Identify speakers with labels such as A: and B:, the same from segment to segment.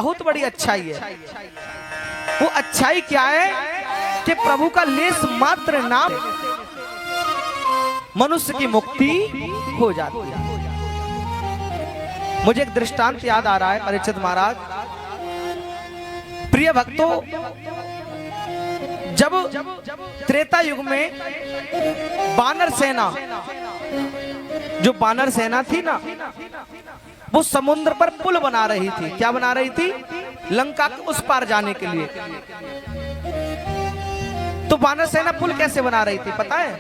A: बहुत बड़ी अच्छाई है। वो अच्छाई क्या है कि प्रभु का लेस मात्र नाम मनुष्य की मुक्ति हो जाती है। मुझे एक दृष्टांत याद आ रहा है परीक्षित महाराज। प्रिय भक्तों, जब त्रेता युग में बानर सेना, जो बानर सेना थी ना, वो समुद्र पर पुल बना रही थी। क्या बना रही थी? लंका के उस पार जाने के लिए। तो बानर सेना पुल कैसे बना रही थी पता है?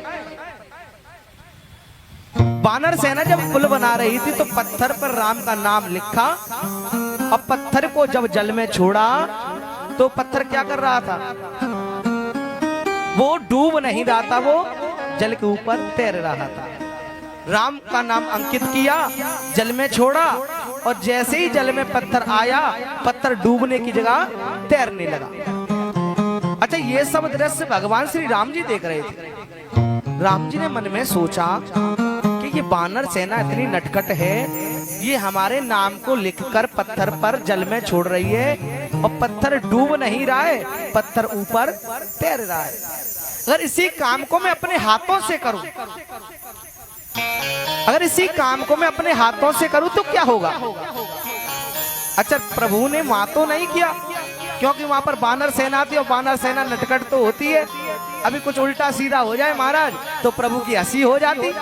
A: बानर सेना जब पुल बना रही थी तो पत्थर पर राम का नाम लिखा और पत्थर को जब जल में छोड़ा तो पत्थर क्या कर रहा था? वो डूब नहीं रहा था, वो जल के ऊपर तैर रहा था। राम का नाम अंकित किया, जल में छोड़ा और जैसे ही जल में पत्थर आया, पत्थर डूबने की जगह तैरने लगा। अच्छा, ये सब दृश्य भगवान श्री राम जी देख रहे थे। राम जी ने मन में सोचा कि ये बानर सेना इतनी नटखट है, ये हमारे नाम को लिखकर पत्थर पर जल में छोड़ रही है और पत्थर डूब नहीं रहा है, पत्थर ऊपर तैर रहा है। अगर इसी काम को मैं अपने हाथों से करूं, अगर इसी काम को मैं अपने हाथों से करूं तो क्या होगा? अच्छा, प्रभु ने वहां तो नहीं किया क्योंकि वहां पर बानर सेना थी और बानर सेना नटखट तो होती है। अभी कुछ उल्टा सीधा हो जाए महाराज तो प्रभु की हंसी हो जाती।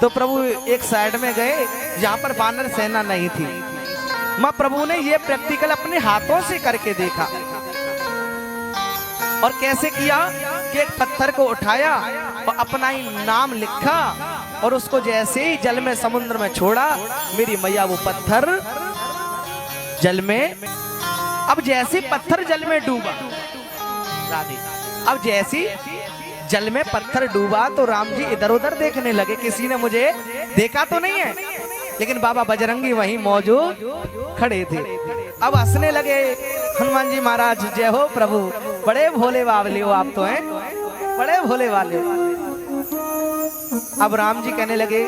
A: तो प्रभु एक साइड में गए जहां पर बानर सेना नहीं थी। मां प्रभु ने ये प्रैक्टिकल अपने हाथों से करके देखा। और कैसे किया कि एक पत्थर को उठाया और अपना ही नाम लिखा और उसको जैसे ही जल में समुद्र में छोड़ा, मेरी मैया वो पत्थर जल में, अब जैसे पत्थर जल में डूबा, राधे, अब जैसी जल में पत्थर डूबा तो राम जी इधर उधर देखने लगे, किसी ने मुझे देखा तो नहीं है, लेकिन बाबा बजरंगी वहीं मौजूद खड़े थे। अब हंसने लगे, हनुमान जी महाराज जय हो प्रभु, बड़े भोले बावले हो आप तो हैं, बड़े भोले वाले हो। अब राम जी कहने लगे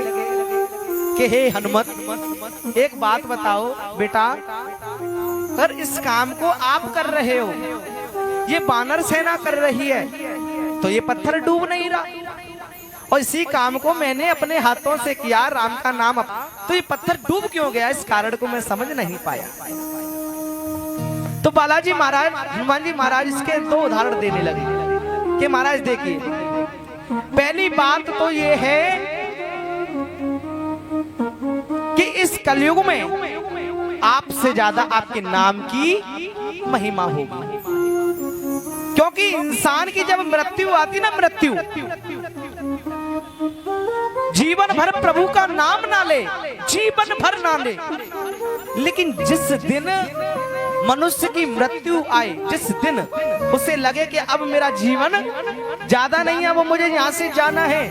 A: कि हे हनुमत, एक बात बताओ बेटा, अगर इस काम को आप कर रहे हो, ये बानर सेना कर रही है, तो ये पत्थर डूब नहीं रहा, और इसी काम को मैंने अपने हाथों से किया, राम का नाम, तो ये पत्थर डूब क्यों गया? इस कारण को मैं समझ नहीं पाया। तो बालाजी महाराज, हनुमान जी महाराज इसके दो उदाहरण देने लगे कि महाराज देखिए, पहली बात तो ये है कि इस कलयुग में आपसे ज्यादा आपके नाम की महिमा होगी, क्योंकि इंसान की जब मृत्यु आती ना, मृत्यु जीवन भर प्रभु का नाम ना ले, जीवन भर ना ले, लेकिन जिस दिन मनुष्य की मृत्यु आए, जिस दिन उसे लगे कि अब मेरा जीवन ज्यादा नहीं है, वो मुझे यहाँ से जाना है,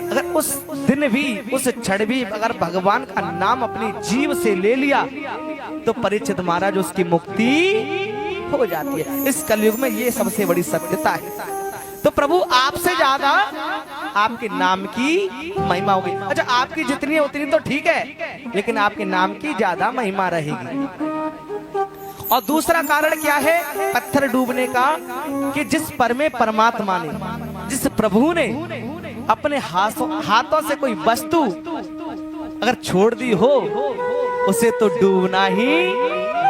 A: अगर उस दिन भी, उस क्षण भी अगर भगवान का नाम अपनी जीव से ले लिया तो परीक्षित महाराज उसकी मुक्ति हो जाती है। इस कलयुग में ये सबसे बड़ी सत्यता है। तो प्रभु आपसे ज्यादा आपके नाम की महिमा होगी। अच्छा, आपकी जितनी है उतनी तो ठीक है, लेकिन आपके नाम की ज्यादा महिमा रहेगी। और दूसरा कारण क्या है पत्थर डूबने का? कि जिस पर में परमात्मा ने, जिस प्रभु ने अपने हाथों से कोई वस्तु अगर छोड़ दी हो, उसे तो डूबना ही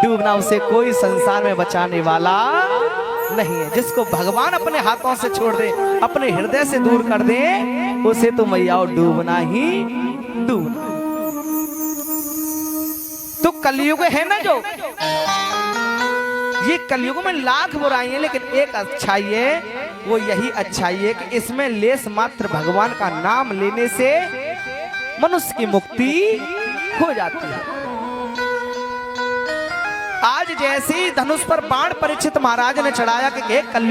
A: डूबना, उसे कोई संसार में बचाने वाला नहीं है। जिसको भगवान अपने हाथों से छोड़ दे, अपने हृदय से दूर कर दे, उसे तो मैया डूबना ही डूबना। तो कलयुग है ना जो, ये कलयुग में लाख बुराई है, लेकिन एक अच्छाई है, वो यही अच्छाई है कि इसमें लेस मात्र भगवान का नाम लेने से मनुष्य की मुक्ति हो जाती है। आज जैसे ही धनुष पर बाण परीक्षित महाराज ने चढ़ाया कि कलयुग